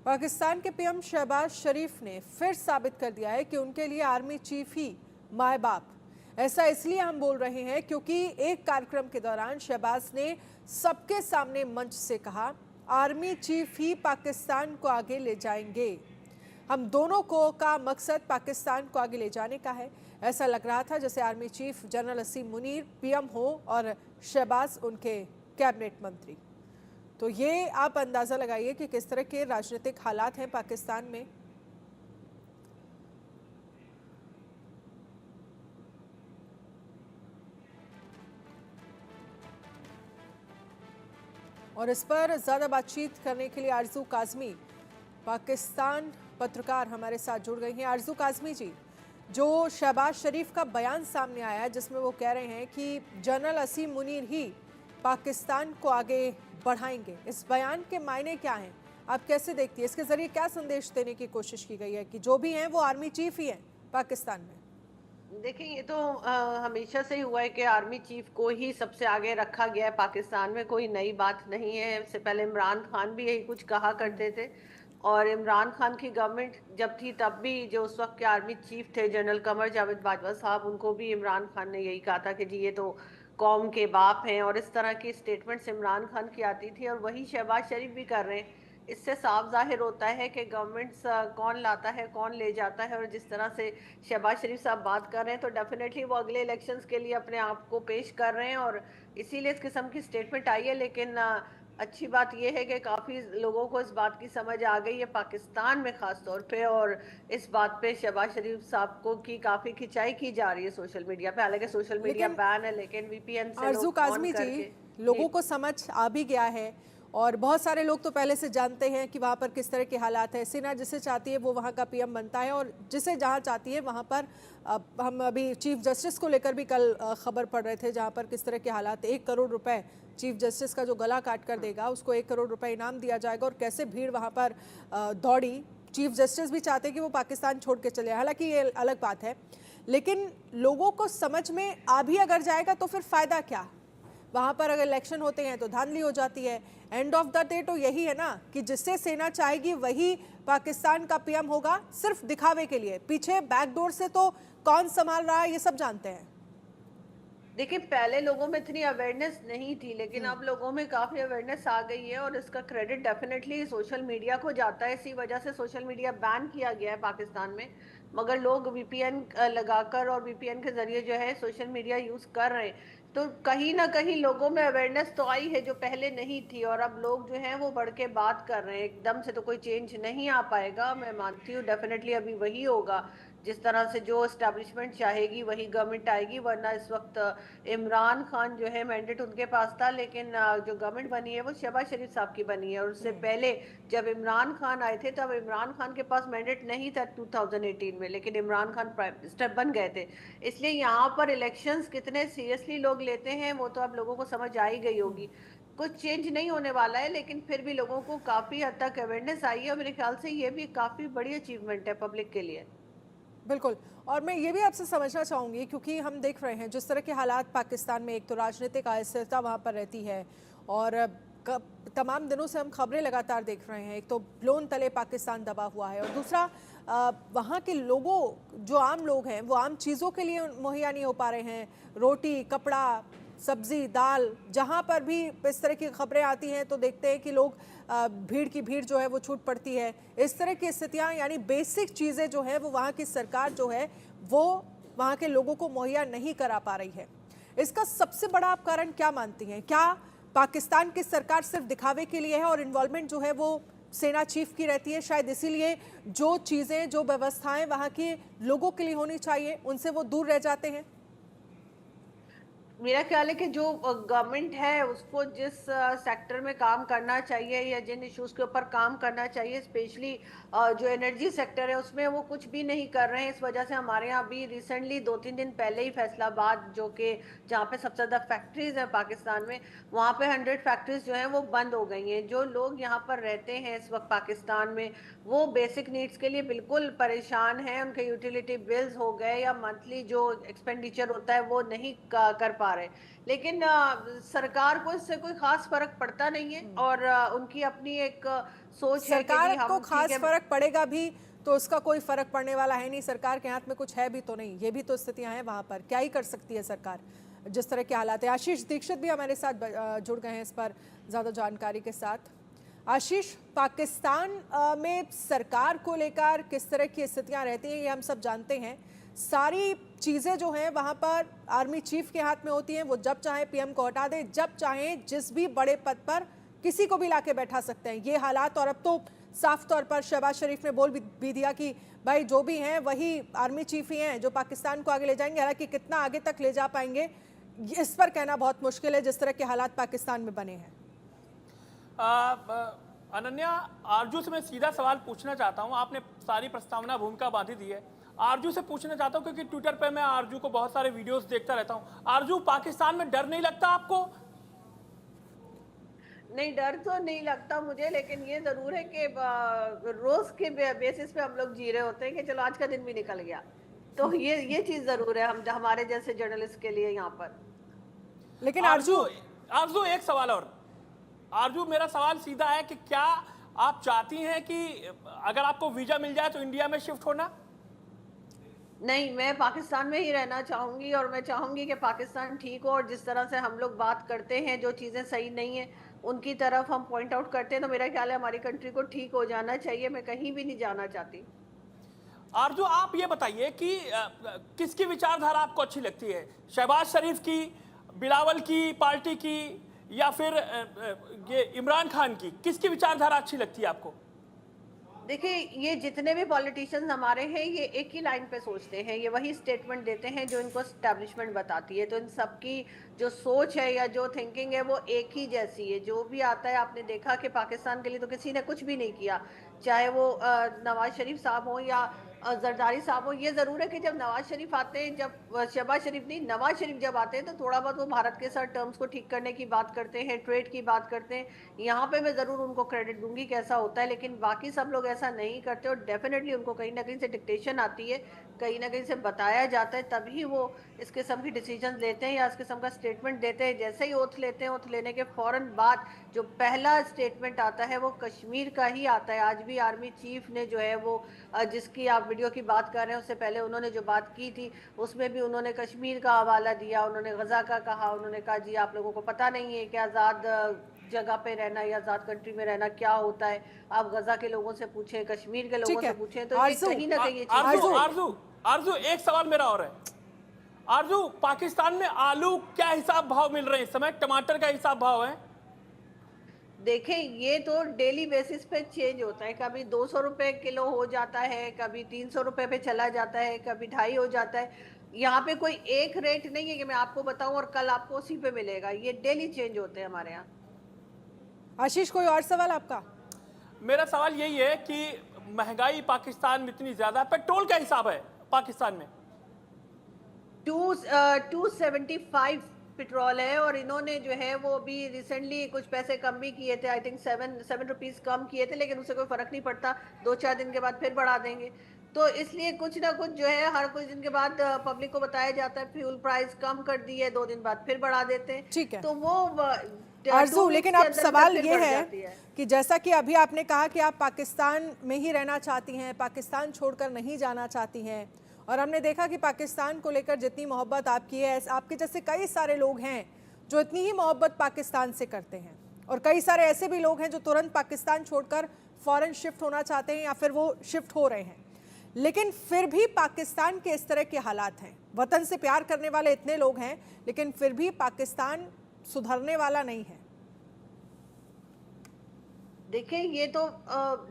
पाकिस्तान के पीएम शहबाज शरीफ ने फिर साबित कर दिया है कि उनके लिए आर्मी चीफ ही माए बाप। ऐसा इसलिए हम बोल रहे हैं क्योंकि एक कार्यक्रम के दौरान शहबाज ने सबके सामने मंच से कहा, आर्मी चीफ ही पाकिस्तान को आगे ले जाएंगे। हम दोनों को का मकसद पाकिस्तान को आगे ले जाने का है। ऐसा लग रहा था जैसे आर्मी चीफ जनरल असीम मुनीर पीएम हो और शहबाज उनके कैबिनेट मंत्री। तो ये आप अंदाजा लगाइए कि किस तरह के राजनीतिक हालात हैं पाकिस्तान में। और इस पर ज्यादा बातचीत करने के लिए आरजू काजमी पाकिस्तान पत्रकार हमारे साथ जुड़ गई हैं। आरजू काजमी जी, जो शहबाज शरीफ का बयान सामने आया है जिसमें वो कह रहे हैं कि जनरल असीम मुनीर ही पाकिस्तान को आगे बढ़ाएंगे, इस बयान के मायने क्या हैं? आप कैसे देखती है, इसके जरिए क्या संदेश देने की कोशिश की गई है कि जो भी हैं वो आर्मी चीफ ही हैं पाकिस्तान में? देखिए, ये तो हमेशा से ही हुआ है कि आर्मी चीफ को ही सबसे आगे रखा गया है पाकिस्तान में। कोई नई बात नहीं है। इससे पहले इमरान खान भी यही कुछ कहा करते थे। और इमरान खान की गवर्नमेंट जब थी तब भी जो उस वक्त के आर्मी चीफ थे जनरल कमर जावेद बाजवा साहब, उनको भी इमरान खान ने यही कहा था कि जी ये तो कौम के बाप हैं। और इस तरह की स्टेटमेंट्स इमरान खान की आती थी और वही शहबाज शरीफ भी कर रहे हैं। इससे साफ जाहिर होता है कि गवर्नमेंट्स कौन लाता है कौन ले जाता है। और जिस तरह से शहबाज शरीफ साहब बात कर रहे हैं तो डेफिनेटली वो अगले इलेक्शंस के लिए अपने आप को पेश कर रहे हैं और इसीलिए इस किस्म की स्टेटमेंट आई है। लेकिन अच्छी बात यह है कि काफ़ी लोगों को इस बात की समझ आ गई है पाकिस्तान में ख़ास तौर पे। और इस बात पे शहबाज शरीफ साहब को की काफ़ी खिंचाई की जा रही है सोशल मीडिया पे। हालांकि सोशल मीडिया लेकिन बैन है लेकिन वीपीएन से आरजू लोग ऑन काजमी जी, करके। जी। लोगों को समझ आ भी गया है और बहुत सारे लोग तो पहले से जानते हैं कि वहाँ पर किस तरह के हालात हैं। सेना जिसे चाहती है वो वहाँ का पीएम बनता है और जिसे जहाँ चाहती है वहाँ पर हम अभी चीफ जस्टिस को लेकर भी कल खबर पढ़ रहे थे जहाँ पर किस तरह के हालात। 1 करोड़ रुपए चीफ जस्टिस का जो गला काट कर देगा उसको 1 करोड़ रुपए इनाम दिया जाएगा और कैसे भीड़ वहाँ पर दौड़ी। चीफ जस्टिस भी चाहते हैं कि वो पाकिस्तान छोड़ के चले, हालांकि ये अलग बात है। लेकिन लोगों को समझ में आ भी अगर जाएगा तो फिर फायदा क्या? वहाँ पर अगर इलेक्शन होते हैं तो धांधली हो जाती है। एंड ऑफ द डे तो यही है ना कि जिससे सेना चाहेगी वही पाकिस्तान का पीएम होगा, सिर्फ दिखावे के लिए। पीछे बैकडोर से तो कौन संभाल रहा है ये सब जानते हैं। देखिए, पहले लोगों में इतनी अवेयरनेस नहीं थी लेकिन अब लोगों में काफ़ी अवेयरनेस आ गई है और इसका क्रेडिट डेफिनेटली सोशल मीडिया को जाता है। इसी वजह से सोशल मीडिया बैन किया गया है पाकिस्तान में। मगर लोग वीपीएन लगाकर और वीपीएन के जरिए जो है सोशल मीडिया यूज़ कर रहे हैं। तो कहीं ना कहीं लोगों में अवेयरनेस तो आई है जो पहले नहीं थी और अब लोग जो हैं वो बढ़ के बात कर रहे हैं। एकदम से तो कोई चेंज नहीं आ पाएगा, मैं मानती हूँ। डेफिनेटली अभी वही होगा जिस तरह से जो एस्टेब्लिशमेंट चाहेगी वही गवर्नमेंट आएगी। वरना इस वक्त इमरान खान जो है मैंडेट उनके पास था लेकिन जो गवर्नमेंट बनी है वो शहबाज शरीफ साहब की बनी है। और उससे पहले जब इमरान खान आए थे तब इमरान खान के पास मैंडेट नहीं था 2018 में, लेकिन इमरान खान प्राइम मिनिस्टर बन गए थे। इसलिए यहाँ पर इलेक्शंस कितने सीरियसली लोग लेते हैं वो तो अब लोगों को समझ आ ही गई होगी। कुछ चेंज नहीं होने वाला है लेकिन फिर भी लोगों को काफी हद तक अवेयरनेस आई है और मेरे ख्याल से ये भी काफी बड़ी अचीवमेंट है पब्लिक के लिए। बिल्कुल। और मैं ये भी आपसे समझना चाहूँगी क्योंकि हम देख रहे हैं जिस तरह के हालात पाकिस्तान में, एक तो राजनीतिक अस्थिरता वहाँ पर रहती है और तमाम दिनों से हम खबरें लगातार देख रहे हैं। एक तो लोन तले पाकिस्तान दबा हुआ है और दूसरा वहाँ के लोगों, जो आम लोग हैं वो आम चीज़ों के लिए मुहैया नहीं हो पा रहे हैं। रोटी, कपड़ा, सब्जी, दाल, जहाँ पर भी इस तरह की खबरें आती हैं तो देखते हैं कि लोग भीड़ की भीड़ जो है वो छूट पड़ती है। इस तरह की स्थितियाँ, यानी बेसिक चीज़ें जो है वो वहाँ की सरकार जो है वो वहाँ के लोगों को मुहैया नहीं करा पा रही है। इसका सबसे बड़ा आप कारण क्या मानती हैं? क्या पाकिस्तान की सरकार सिर्फ दिखावे के लिए है और इन्वॉल्वमेंट जो है वो सेना चीफ की रहती है, शायद इसीलिए जो चीज़ें, जो व्यवस्थाएं वहाँ के लोगों के लिए होनी चाहिए उनसे वो दूर रह जाते हैं? मेरा ख्याल है कि जो गवर्नमेंट है उसको जिस सेक्टर में काम करना चाहिए या जिन इश्यूज के ऊपर काम करना चाहिए, स्पेशली जो एनर्जी सेक्टर है उसमें वो कुछ भी नहीं कर रहे हैं। इस वजह से हमारे यहाँ अभी रिसेंटली 2-3 दिन पहले ही फैसलाबाद, जो कि जहाँ पे सबसे ज़्यादा फैक्ट्रीज हैं पाकिस्तान में, वहाँ पे 100 फैक्ट्रीज जो हैं वो बंद हो गई हैं। जो लोग यहाँ पर रहते हैं इस वक्त पाकिस्तान में वो बेसिक नीड्स के लिए बिल्कुल परेशान हैं। उनके यूटिलिटी बिल्स हो गए या मंथली जो एक्सपेंडिचर होता है वो नहीं कर पा सरकार है, लेकिन सरकार को इससे कोई खास फर्क पड़ता नहीं है और उनकी अपनी एक सोच है कि सरकार जी को हम ठीक खास है। फर्क पड़ेगा भी तो उसका कोई फर्क पड़ने वाला है नहीं, सरकार के हाथ में कुछ है भी तो नहीं, ये भी तो स्थितियां हैं वहां पर, क्या ही कर सकती है सरकार जिस तरह के हालात है। आशीष दीक्षित भी हमारे साथ जुड़ गए हैं इस पर ज्यादा जानकारी के साथ। आशीष, पाकिस्तान में सरकार को लेकर किस तरह की स्थितियां रहती हैं ये हम सब जानते हैं, सारी चीज़ें जो हैं वहाँ पर आर्मी चीफ के हाथ में होती हैं, वो जब चाहे पीएम को हटा दे, जब चाहे जिस भी बड़े पद पर किसी को भी लाके बैठा सकते हैं, ये हालात। और अब तो साफ तौर पर शहबाज शरीफ ने बोल भी दिया कि भाई जो भी हैं वही आर्मी चीफ ही हैं जो पाकिस्तान को आगे ले जाएंगे, हालांकि कितना आगे तक ले जा पाएंगे इस पर कहना बहुत मुश्किल है जिस तरह के हालात पाकिस्तान में बने हैं। अनन्या, आरजू से मैं सीधा सवाल पूछना चाहता हूं, आपने सारी प्रस्तावना भूमिका बांधी दी है, आरजू से पूछना चाहता हूं क्योंकि ट्विटर पे मैं आरजू को बहुत सारे वीडियोस देखता रहता हूं। आरजू, पाकिस्तान में डर नहीं लगता आपको? नहीं, डर तो नहीं लगता मुझे, लेकिन ये जरूर है कि रोज के बेसिस पे हम लोग जी रहे होते हैं कि चलो आज का दिन भी निकल गया, तो ये चीज जरूर है हम हमारे जैसे जर्नलिस्ट के लिए यहाँ पर। लेकिन आरजू एक सवाल और, आरजू मेरा सवाल सीधा है कि क्या आप चाहती हैं कि अगर आपको वीजा मिल जाए तो इंडिया में शिफ्ट होना? नहीं, मैं पाकिस्तान में ही रहना चाहूंगी और मैं चाहूंगी कि पाकिस्तान ठीक हो, और जिस तरह से हम लोग बात करते हैं जो चीजें सही नहीं है उनकी तरफ हम पॉइंट आउट करते हैं, तो मेरा ख्याल है हमारी कंट्री को ठीक हो जाना चाहिए। मैं कहीं भी नहीं जाना चाहती। आरजू, आप ये बताइए कि किसकी विचारधारा आपको अच्छी लगती है, शहबाज शरीफ की, बिलावल की पार्टी की, या फिर ये इमरान खान की? किसकी विचारधारा अच्छी लगती है आपको? देखिए, ये जितने भी पॉलिटिशियंस हमारे हैं ये एक ही लाइन पे सोचते हैं, ये वही स्टेटमेंट देते हैं जो इनको एस्टैब्लिशमेंट बताती है, तो इन सबकी जो सोच है या जो थिंकिंग है वो एक ही जैसी है। जो भी आता है, आपने देखा कि पाकिस्तान के लिए तो किसी ने कुछ भी नहीं किया, चाहे वो नवाज शरीफ साहब हो या जरदारी साहब हो। ये जरूर है कि जब नवाज शरीफ आते हैं, जब शहबाज शरीफ नहीं, नवाज शरीफ जब आते हैं तो थोड़ा बहुत वो भारत के साथ टर्म्स को ठीक करने की बात करते हैं, ट्रेड की बात करते हैं। यहाँ पे मैं जरूर उनको क्रेडिट दूंगी कि ऐसा होता है, लेकिन बाकी सब लोग ऐसा नहीं करते और डेफिनेटली उनको कहीं ना कहीं से डिक्टेशन आती है, कहीं ना कहीं से बताया जाता है, तभी वो इस किस्म की डिसीजन लेते हैं या इस किस्म का स्टेटमेंट देते हैं। जैसे ही ओथ लेते हैं, ओथ लेने के फौरन बाद जो पहला स्टेटमेंट आता है वो कश्मीर का ही आता है। आज भी आर्मी चीफ ने जो है वो जिसकी आप वीडियो की बात कर रहे हैं, उससे पहले उन्होंने जो बात की थी उसमें भी उन्होंने कश्मीर का हवाला दिया, उन्होंने गजा का कहा। उन्होंने कहा जी आप लोगों को पता नहीं है कि आज़ाद जगह पे रहना या आज़ाद कंट्री में रहना क्या होता है, आप गजा के लोगों से पूछें, कश्मीर के लोगों से पूछें। तो ये कहीं ना कहीं ये चीज। आरजू, एक सवाल मेरा और है। आरजू, पाकिस्तान में आलू क्या हिसाब भाव मिल रहे हैं इस समय, टमाटर का हिसाब भाव है? देखें, ये तो डेली बेसिस पे चेंज होता है, कभी 200 रुपए किलो हो जाता है, कभी 300 रुपए पे चला जाता है, कभी 250 हो जाता है। यहाँ पे कोई एक रेट नहीं है कि मैं आपको बताऊं और कल आपको उसी पे मिलेगा, ये डेली चेंज होते हैं हमारे यहाँ। आशीष, कोई और सवाल आपका? मेरा सवाल यही है कि महंगाई पाकिस्तान में इतनी ज्यादा, पेट्रोल का हिसाब है पाकिस्तान में 275 पेट्रोल है, और इन्होंने जो है वो अभी रिसेंटली कुछ पैसे कम भी किए थे, आई थिंक 7 रुपीज कम किए थे, लेकिन उससे कोई फर्क नहीं पड़ता, 2-4 दिन के बाद फिर बढ़ा देंगे। तो इसलिए कुछ ना कुछ जो है हर कुछ दिन के बाद पब्लिक को बताया जाता है फ्यूल प्राइस कम कर दी है, 2 दिन बाद फिर बढ़ा देते हैं। ठीक है तो वो आरजू, लेकिन अब सवाल ये है कि जैसा कि अभी आपने कहा कि आप पाकिस्तान में ही रहना चाहती हैं, पाकिस्तान छोड़कर नहीं जाना चाहती हैं, और हमने देखा कि पाकिस्तान को लेकर जितनी मोहब्बत आपकी है, आपके जैसे कई सारे लोग हैं जो इतनी ही मोहब्बत पाकिस्तान से करते हैं, और कई सारे ऐसे भी लोग हैं जो तुरंत पाकिस्तान छोड़कर फौरन शिफ्ट होना चाहते हैं या फिर वो शिफ्ट हो रहे हैं। लेकिन फिर भी पाकिस्तान के इस तरह के हालात हैं, वतन से प्यार करने वाले इतने लोग हैं, लेकिन फिर भी पाकिस्तान सुधरने वाला नहीं है। देखिए, ये तो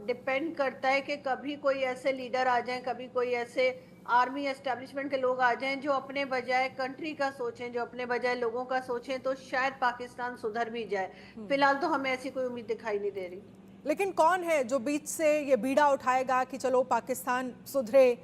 डिपेंड करता है कि कभी कोई ऐसे लीडर आ जाएं, कभी कोई ऐसे आर्मी एस्टेब्लिशमेंट के लोग आ जाएं जो अपने बजाय कंट्री का सोचें, जो अपने बजाय लोगों का सोचें, तो शायद पाकिस्तान सुधर भी जाए। फिलहाल तो हमें ऐसी कोई उम्मीद दिखाई नहीं दे रही। लेकिन कौन है जो बीच से ये बीड़ा उठाएगा कि चलो पाकिस्तान सुधरे?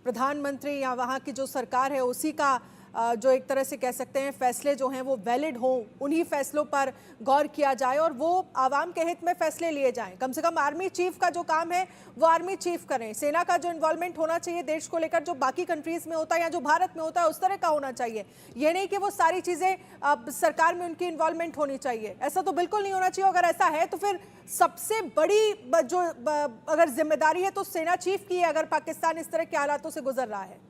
प्रधानमंत्री या वहाँ की जो सरकार है उसी का जो एक तरह से कह सकते हैं फैसले जो हैं वो वैलिड हों, उन्हीं फैसलों पर गौर किया जाए और वो आवाम के हित में फैसले लिए जाएं। कम से कम आर्मी चीफ का जो काम है वो आर्मी चीफ करें, सेना का जो इन्वॉल्वमेंट होना चाहिए देश को लेकर जो बाकी कंट्रीज में होता है या जो भारत में होता है उस तरह का होना चाहिए। ये नहीं कि वो सारी चीज़ें सरकार में उनकी इन्वॉल्वमेंट होनी चाहिए, ऐसा तो बिल्कुल नहीं होना चाहिए। अगर ऐसा है तो फिर सबसे बड़ी जो अगर जिम्मेदारी है तो सेना चीफ की है, अगर पाकिस्तान इस तरह के हालातों से गुजर रहा है।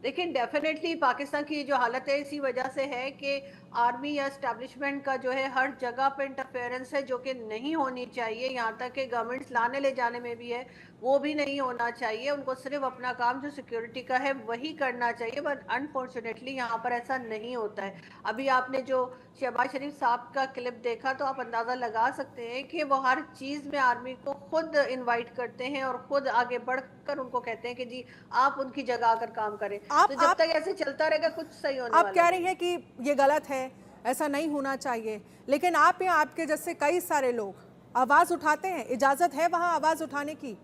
लेकिन डेफिनेटली पाकिस्तान की जो हालत है इसी वजह से है कि आर्मी या एस्टेब्लिशमेंट का जो है हर जगह पे इंटरफेरेंस है, जो कि नहीं होनी चाहिए। यहाँ तक कि गवर्नमेंट्स लाने ले जाने में भी है, वो भी नहीं होना चाहिए। उनको सिर्फ अपना काम जो सिक्योरिटी का है वही करना चाहिए, बट अनफॉर्चुनेटली यहाँ पर ऐसा नहीं होता है। अभी आपने जो शहबाज शरीफ साहब का क्लिप देखा तो आप अंदाजा लगा सकते हैं कि वो हर चीज में आर्मी को खुद इन्वाइट करते हैं और खुद आगे बढ़कर उनको कहते हैं कि जी आप उनकी जगह आकर काम करें। तो जब तक ऐसे चलता रहेगा कुछ सही होने वाला आप कह रही हैं कि ये गलत है, ऐसा नहीं होना चाहिए, लेकिन आप या आपके जैसे कई सारे लोग आवाज उठाते हैं, इजाजत है वहां आवाज उठाने की?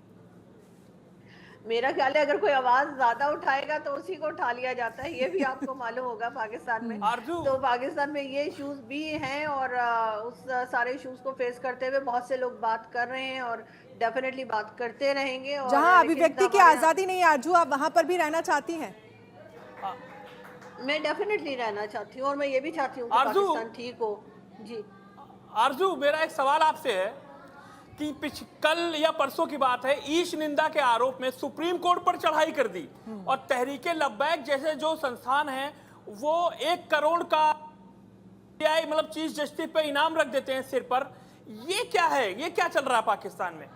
मेरा ख्याल है अगर कोई आवाज ज्यादा उठाएगा तो उसी को उठा लिया जाता है, ये भी आपको मालूम होगा पाकिस्तान में। तो पाकिस्तान में ये इश्यूज भी हैं और उस सारे इश्यूज को फेस करते हुए बहुत से लोग बात कर रहे हैं और डेफिनेटली बात करते रहेंगे। और जहां अभिव्यक्ति की आजादी नहीं है आरजू, आप वहां पर भी रहना चाहती हैं? मैं डेफिनेटली रहना चाहती हूँ और मैं ये भी चाहती हूँ कि पाकिस्तान ठीक हो। जी आरजू, मेरा एक सवाल आपसे है कि कल या परसों की बात है, ईश निंदा के आरोप में सुप्रीम कोर्ट पर चढ़ाई कर दी और तहरीके लब्बैक जैसे जो संस्थान हैं वो 1 करोड़ का मतलब चीफ जस्टिस पे इनाम रख देते हैं सिर पर। ये क्या है, ये क्या चल रहा है पाकिस्तान में?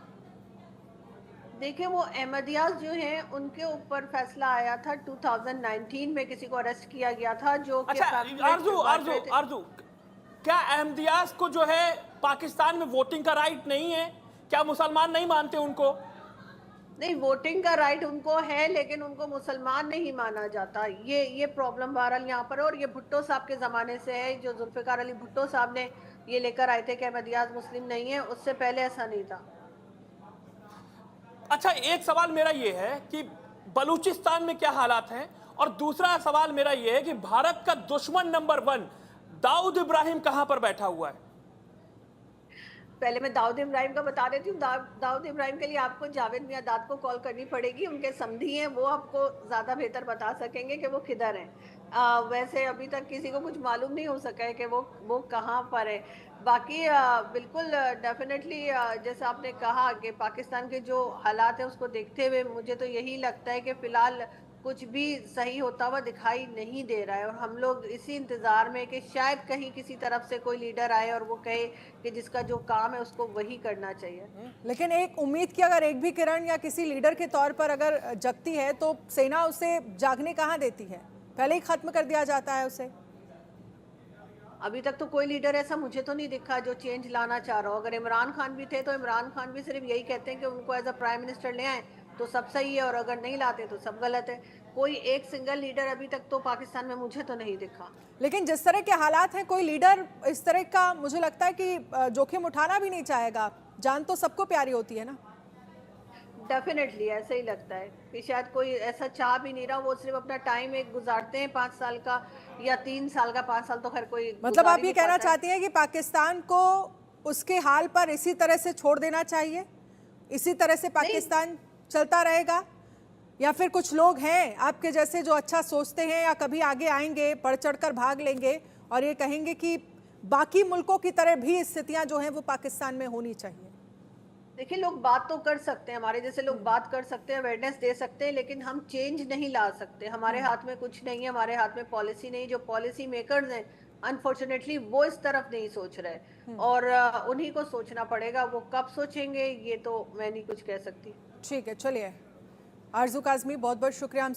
देखिए, वो अहमदियाज जो हैं उनके ऊपर फैसला आया था 2019 में, किसी को अरेस्ट किया गया था जो कि आरजू, क्या अहमदियाज को जो है पाकिस्तान में वोटिंग का राइट नहीं है? क्या मुसलमान नहीं मानते उनको? नहीं, वोटिंग का राइट उनको है लेकिन उनको मुसलमान नहीं माना जाता। ये प्रॉब्लम बहरहाल यहाँ पर, और ये भुट्टो साहब के ज़माने से है। जो जुल्फ़िकार अली भुट्टो साहब ने ये लेकर आए थे कि अहमदियाज मुस्लिम नहीं है, उससे पहले ऐसा नहीं था। अच्छा, एक सवाल मेरा ये है कि बलूचिस्तान में क्या हालात हैं, और दूसरा सवाल मेरा ये है कि भारत का दुश्मन नंबर 1 दाऊद इब्राहिम कहां पर बैठा हुआ है? पहले मैं दाऊद इब्राहिम का बता देती हूँ। दाऊद इब्राहिम के लिए आपको जावेद मियादाद को कॉल करनी पड़ेगी, उनके समधी हैं, वो आपको ज़्यादा बेहतर बता सकेंगे कि वो किधर हैं। वैसे अभी तक किसी को कुछ मालूम नहीं हो सका है कि वो कहाँ पर है। बाकी बिल्कुल डेफिनेटली जैसे आपने कहा कि पाकिस्तान के जो हालात हैं उसको देखते हुए मुझे तो यही लगता है कि फ़िलहाल कुछ भी सही होता हुआ दिखाई नहीं दे रहा है, और हम लोग इसी इंतजार में कि शायद कहीं किसी तरफ से कोई लीडर आए और वो कहे कि जिसका जो काम है उसको वही करना चाहिए। लेकिन एक उम्मीद की अगर एक भी किरण या किसी लीडर के तौर पर अगर जगती है तो सेना उसे जागने कहाँ देती है? पहले ही खत्म कर दिया जाता है उसे। अभी तक तो कोई लीडर ऐसा मुझे तो नहीं दिखा जो चेंज लाना चाह रहा हो। अगर इमरान खान भी थे तो इमरान खान भी सिर्फ यही कहते हैं कि उनको एज अ प्राइम मिनिस्टर ले आए तो सब सही है, और अगर नहीं लाते तो सब गलत है। कोई एक सिंगल लीडर अभी तक तो पाकिस्तान में मुझे तो नहीं दिखा। लेकिन जिस तरह के हालात हैं, कोई लीडर इस तरह का मुझे लगता है कि जोखिम उठाना भी नहीं चाहेगा। जान तो सबको प्यारी होती है ना। डेफिनेटली ऐसा ही लगता है कि शायद कोई ऐसा चाह भी नहीं रहा, वो सिर्फ अपना टाइम एक गुजारते हैं 5 साल का या 3 साल का। 5 साल तो खैर कोई मतलब आप ये कहना चाहती हैं कि पाकिस्तान को उसके हाल पर इसी तरह से छोड़ देना चाहिए, इसी तरह से पाकिस्तान चलता रहेगा, या फिर कुछ लोग हैं आपके जैसे जो अच्छा सोचते हैं या कभी आगे आएंगे, बढ़ चढ़कर भाग लेंगे और ये कहेंगे कि बाकी मुल्कों की तरह भी स्थितियां जो हैं वो पाकिस्तान में होनी चाहिए? देखिए, लोग बात तो कर सकते हैं, हमारे जैसे लोग बात कर सकते हैं, अवेयरनेस दे सकते हैं, लेकिन हम चेंज नहीं ला सकते। हमारे हाथ में कुछ नहीं है, हमारे हाथ में पॉलिसी नहीं। जो पॉलिसी मेकर्स हैं अनफॉर्चुनेटली वो इस तरफ नहीं सोच रहे, और उन्हीं को सोचना पड़ेगा। वो कब सोचेंगे ये तो मैं नहीं कुछ कह सकती। ठीक है, चलिए आरजू काज़मी, बहुत बहुत शुक्रिया हमसे